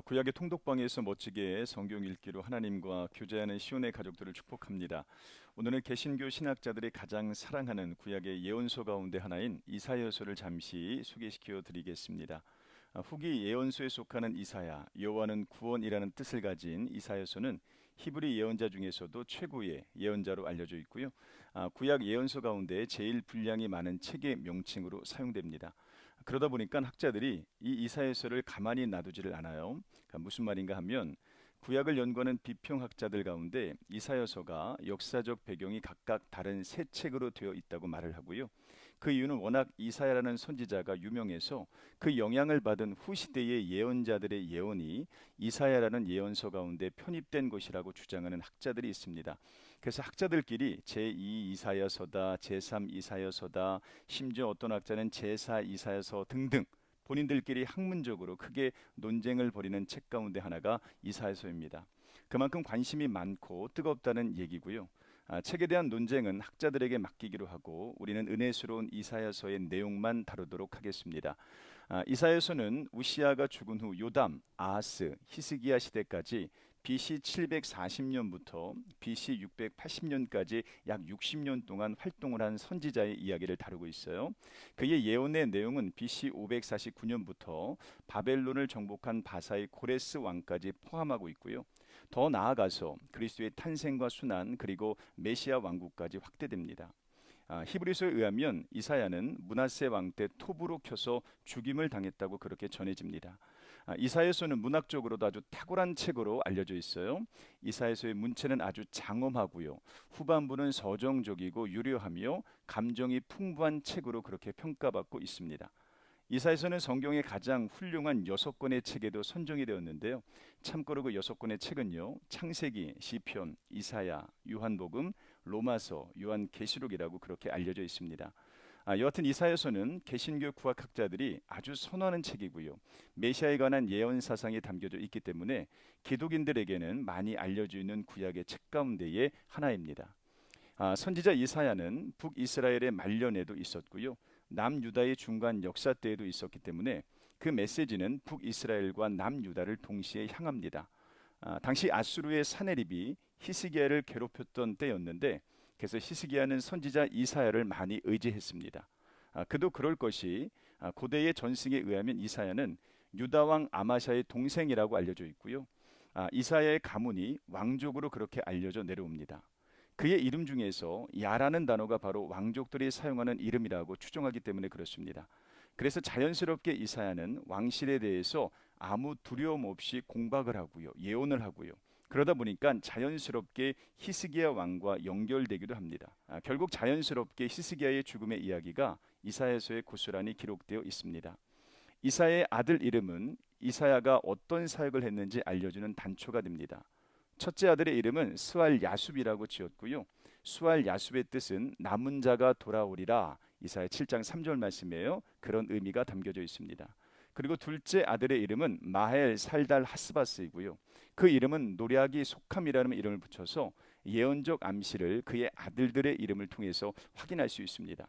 구약의 통독방에서 멋지게 성경 읽기로 하나님과 교제하는 시온의 가족들을 축복합니다. 오늘은 개신교 신학자들이 가장 사랑하는 구약의 예언서 가운데 하나인 이사야서를 잠시 소개시켜 드리겠습니다. 후기 예언서에 속하는 이사야, 여호와는 구원이라는 뜻을 가진 이사야서는 히브리 예언자 중에서도 최고의 예언자로 알려져 있고요. 구약 예언서 가운데 제일 분량이 많은 책의 명칭으로 사용됩니다. 그러다 보니까 학자들이 이 이사야서를 가만히 놔두지를 않아요. 그러니까 무슨 말인가 하면 구약을 연구하는 비평학자들 가운데 이사야서가 역사적 배경이 각각 다른 세 책으로 되어 있다고 말을 하고요. 그 이유는 워낙 이사야라는 선지자가 유명해서 그 영향을 받은 후시대의 예언자들의 예언이 이사야라는 예언서 가운데 편입된 것이라고 주장하는 학자들이 있습니다. 그래서 학자들끼리 제2 이사야서다, 제3 이사야서다, 심지어 어떤 학자는 제4 이사야서 등등 본인들끼리 학문적으로 크게 논쟁을 벌이는 책 가운데 하나가 이사야서입니다. 그만큼 관심이 많고 뜨겁다는 얘기고요. 책에 대한 논쟁은 학자들에게 맡기기로 하고 우리는 은혜스러운 이사야서의 내용만 다루도록 하겠습니다. 이사야서는 우시아가 죽은 후 요담, 아하스, 히스기야 시대까지 BC 740년부터 BC 680년까지 약 60년 동안 활동을 한 선지자의 이야기를 다루고 있어요. 그의 예언의 내용은 BC 549년부터 바벨론을 정복한 바사의 고레스 왕까지 포함하고 있고요. 더 나아가서 그리스도의 탄생과 순환 그리고 메시아 왕국까지 확대됩니다. 히브리서에 의하면 이사야는 므낫세 왕 때 톱으로 켜서 죽임을 당했다고 그렇게 전해집니다. 이사야서는 문학적으로도 아주 탁월한 책으로 알려져 있어요. 이사야서의 문체는 아주 장엄하고요. 후반부는 서정적이고 유려하며 감정이 풍부한 책으로 그렇게 평가받고 있습니다. 이사야서는 성경의 가장 훌륭한 6권의 책에도 선정이 되었는데요. 참고로 그 6권의 책은요. 창세기, 시편, 이사야, 요한복음, 로마서, 요한계시록이라고 그렇게 알려져 있습니다. 여하튼 이사야서는 개신교 구학학자들이 아주 선호하는 책이고요. 메시아에 관한 예언 사상이 담겨져 있기 때문에 기독인들에게는 많이 알려져 있는 구약의 책 가운데의 하나입니다. 선지자 이사야는 북이스라엘의 말년에도 있었고요. 남유다의 중간 역사 때에도 있었기 때문에 그 메시지는 북이스라엘과 남유다를 동시에 향합니다. 당시 아수르의 사네립이 히스기야를 괴롭혔던 때였는데 그래서 히스기야는 선지자 이사야를 많이 의지했습니다. 그도 그럴 것이 고대의 전승에 의하면 이사야는 유다 왕 아마샤의 동생이라고 알려져 있고요. 이사야의 가문이 왕족으로 그렇게 알려져 내려옵니다. 그의 이름 중에서 야라는 단어가 바로 왕족들이 사용하는 이름이라고 추정하기 때문에 그렇습니다. 그래서 자연스럽게 이사야는 왕실에 대해서 아무 두려움 없이 공박을 하고요. 예언을 하고요. 그러다 보니까 자연스럽게 히스기야 왕과 연결되기도 합니다. 결국 자연스럽게 히스기야의 죽음의 이야기가 이사야서에 고스란히 기록되어 있습니다. 이사야의 아들 이름은 이사야가 어떤 사역을 했는지 알려주는 단초가 됩니다. 첫째 아들의 이름은 스왈 야숲이라고 지었고요. 스왈 야숲의 뜻은 남은 자가 돌아오리라. 이사야 7장 3절 말씀이에요. 그런 의미가 담겨져 있습니다. 그리고 둘째 아들의 이름은 마헬 살달 하스바스이고요. 그 이름은 노략이 속함이라는 이름을 붙여서 예언적 암시를 그의 아들들의 이름을 통해서 확인할 수 있습니다.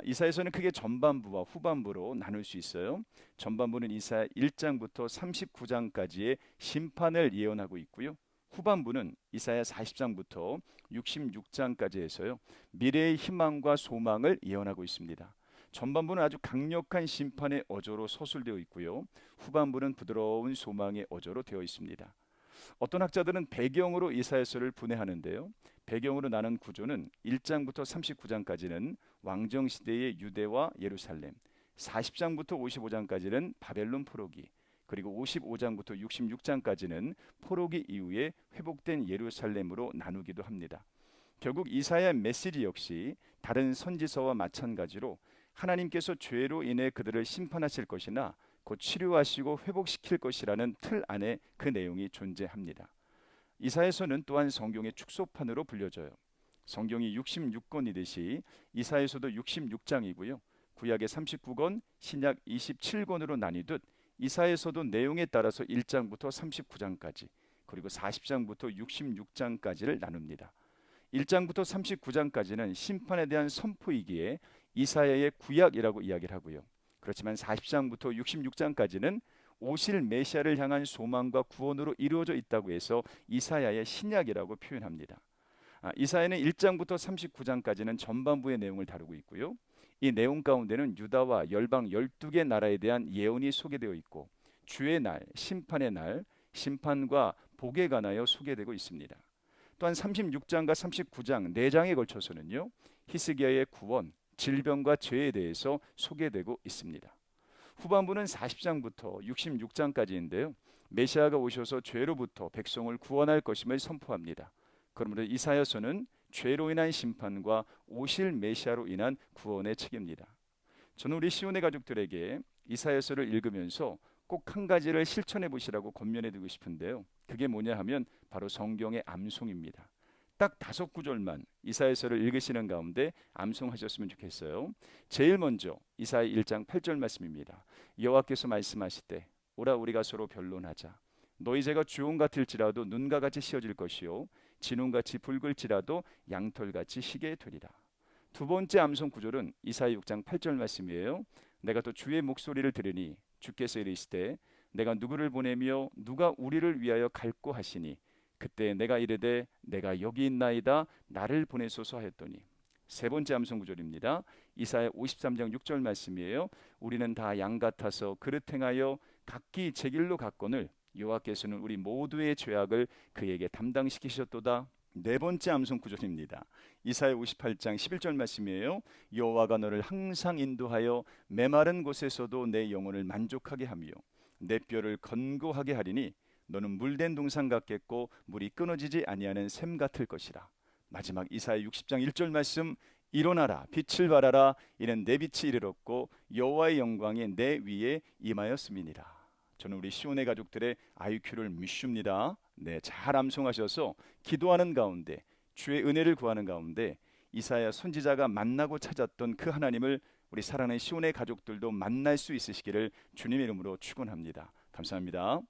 이사야서는 크게 전반부와 후반부로 나눌 수 있어요. 전반부는 이사야 1장부터 39장까지의 심판을 예언하고 있고요. 후반부는 이사야 40장부터 66장까지 해서요. 미래의 희망과 소망을 예언하고 있습니다. 전반부는 아주 강력한 심판의 어조로 서술되어 있고요. 후반부는 부드러운 소망의 어조로 되어 있습니다. 어떤 학자들은 배경으로 이사야서를 분해하는데요. 배경으로 나눈 구조는 1장부터 39장까지는 왕정 시대의 유대와 예루살렘, 40장부터 55장까지는 바벨론 포로기, 그리고 55장부터 66장까지는 포로기 이후에 회복된 예루살렘으로 나누기도 합니다. 결국 이사야의 메시지 역시 다른 선지서와 마찬가지로 하나님께서 죄로 인해 그들을 심판하실 것이나 곧 치료하시고 회복시킬 것이라는 틀 안에 그 내용이 존재합니다. 이사야서는 또한 성경의 축소판으로 불려져요. 성경이 66권이듯이 이사야서도 66장이고요. 구약의 39권, 신약 27권으로 나뉘듯 이사야서도 내용에 따라서 1장부터 39장까지 그리고 40장부터 66장까지를 나눕니다. 1장부터 39장까지는 심판에 대한 선포이기에 이사야의 구약이라고 이야기를 하고요. 그렇지만 40장부터 66장까지는 오실 메시아를 향한 소망과 구원으로 이루어져 있다고 해서 이사야의 신약이라고 표현합니다. 이사야는 1장부터 39장까지는 전반부의 내용을 다루고 있고요. 이 내용 가운데는 유다와 열방 12개 나라에 대한 예언이 소개되어 있고 주의 날, 심판의 날, 심판과 복에 관하여 소개되고 있습니다. 또한 36장과 39장 4장에 걸쳐서는요. 히스기야의 구원, 질병과 죄에 대해서 소개되고 있습니다. 후반부는 40장부터 66장까지인데요. 메시아가 오셔서 죄로부터 백성을 구원할 것임을 선포합니다. 그러므로 이사야서는 죄로 인한 심판과 오실 메시아로 인한 구원의 책입니다. 저는 우리 시온의 가족들에게 이사야서를 읽으면서 꼭 한 가지를 실천해 보시라고 권면해 드리고 싶은데요. 그게 뭐냐 하면 바로 성경의 암송입니다. 딱 5구절만 이사야서를 읽으시는 가운데 암송하셨으면 좋겠어요. 제일 먼저 이사야 1장 8절 말씀입니다. 여호와께서 말씀하시되 오라 우리가 서로 변론하자. 너희 죄가 주홍 같을지라도 눈과 같이 씌어질 것이요 진홍같이 붉을지라도 양털같이 희게 되리라. 두 번째 암송 구절은 이사야 6장 8절 말씀이에요. 내가 또 주의 목소리를 들으니 주께서 이르시되 내가 누구를 보내며 누가 우리를 위하여 갈고 하시니 그때 내가 이르되 내가 여기 있나이다 나를 보내소서 하였더니. 세 번째 암송 구절입니다. 이사야 53장 6절 말씀이에요. 우리는 다 양 같아서 그릇 행하여 각기 제 길로 갔거늘 여호와께서는 우리 모두의 죄악을 그에게 담당시키셨도다. 네 번째 암송 구절입니다. 이사야 58장 11절 말씀이에요. 여호와가 너를 항상 인도하여 메마른 곳에서도 내 영혼을 만족하게 하며 내 뼈를 건고하게 하리니 너는 물된 동산 같겠고 물이 끊어지지 아니하는 샘 같을 것이라. 마지막 이사야 60장 1절 말씀. 일어나라 빛을 발하라 이는 내 빛이 이르렀고 여호와의 영광이 내 위에 임하였음이니라. 저는 우리 시온의 가족들의 IQ를 믿습니다. 네, 잘 암송하셔서 기도하는 가운데 주의 은혜를 구하는 가운데 이사야 선지자가 만나고 찾았던 그 하나님을 우리 사랑하는 시온의 가족들도 만날 수 있으시기를 주님의 이름으로 축원합니다. 감사합니다.